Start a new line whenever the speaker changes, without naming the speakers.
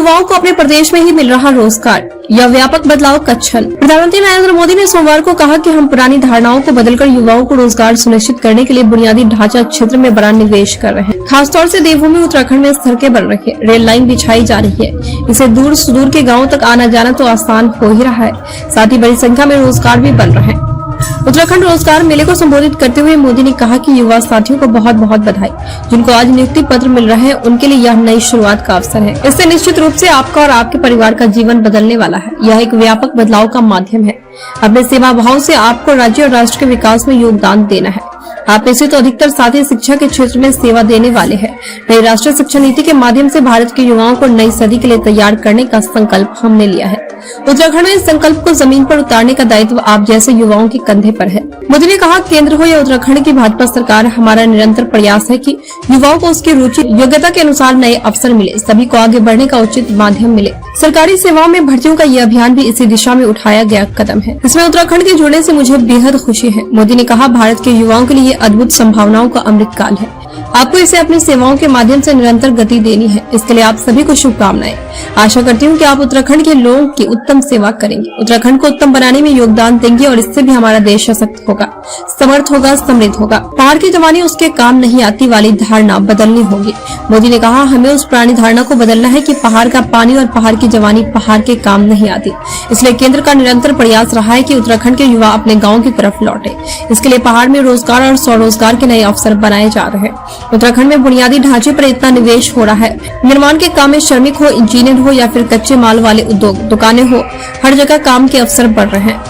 युवाओं को अपने प्रदेश में ही मिल रहा रोजगार, यह व्यापक बदलाव का क्षण। प्रधानमंत्री नरेंद्र मोदी ने सोमवार को कहा कि हम पुरानी धारणाओं को बदलकर युवाओं को रोजगार सुनिश्चित करने के लिए बुनियादी ढांचा क्षेत्र में बड़ा निवेश कर रहे हैं। खासतौर से देवभूमि उत्तराखंड में सड़कें बन रही है, रेल लाइन बिछाई जा रही है। इससे दूर सुदूर के गाँवों तक आना जाना तो आसान हो ही रहा है, साथ ही बड़ी संख्या में रोजगार भी बन रहे हैं। उत्तराखंड रोजगार मेले को संबोधित करते हुए मोदी ने कहा कि युवा साथियों को बहुत बहुत बधाई, जिनको आज नियुक्ति पत्र मिल रहे हैं उनके लिए यह नई शुरुआत का अवसर है। इससे निश्चित रूप से आपका और आपके परिवार का जीवन बदलने वाला है। यह एक व्यापक बदलाव का माध्यम है। अपने सेवा भाव से आपको राज्य और राष्ट्र के विकास में योगदान देना है। आप में से तो अधिकतर साथी शिक्षा के क्षेत्र में सेवा देने वाले हैं। नई राष्ट्रीय शिक्षा नीति के माध्यम से भारत के युवाओं को नई सदी के लिए तैयार करने का संकल्प हमने लिया है। उत्तराखंड में इस संकल्प को जमीन पर उतारने का दायित्व आप जैसे युवाओं के कंधे पर है। मोदी ने कहा, केंद्र हो या उत्तराखंड की भाजपा सरकार, हमारा निरंतर प्रयास है कि युवाओं को उसकी रुचि योग्यता के अनुसार नए अवसर मिले, सभी को आगे बढ़ने का उचित माध्यम मिले। सरकारी सेवाओं में भर्तियों का यह अभियान भी इसी दिशा में उठाया गया कदम है। इसमें उत्तराखंड के जुड़ने से मुझे बेहद खुशी है। मोदी ने कहा, भारत के युवाओं के लिए अद्भुत संभावनाओं का अमृत काल है। आपको इसे अपनी सेवाओं के माध्यम से निरंतर गति देनी है। इसके लिए आप सभी को शुभकामनाएं। आशा करती हूँ कि आप उत्तराखंड के लोगों की उत्तम सेवा करेंगे, उत्तराखंड को उत्तम बनाने में योगदान देंगे और इससे भी हमारा देश सशक्त होगा, समर्थ होगा, समृद्ध होगा। पहाड़ की जवानी उसके काम नहीं आती वाली धारणा बदलनी होगी। मोदी ने कहा, हमें उस पुरानी धारणा को बदलना है कि पहाड़ का पानी और पहाड़ की जवानी पहाड़ के काम नहीं आती। इसलिए केंद्र का निरंतर प्रयास रहा है कि उत्तराखंड के युवा अपने गाँव की तरफ लौटे। इसके लिए पहाड़ में रोजगार और स्वरोजगार के नए अवसर बनाए जा रहे हैं। उत्तराखंड में बुनियादी ढांचे पर इतना निवेश हो रहा है। निर्माण के काम में श्रमिक हो, इंजीनियर हो या फिर कच्चे माल वाले उद्योग, दुकानें हो, हर जगह काम के अवसर बढ़ रहे हैं।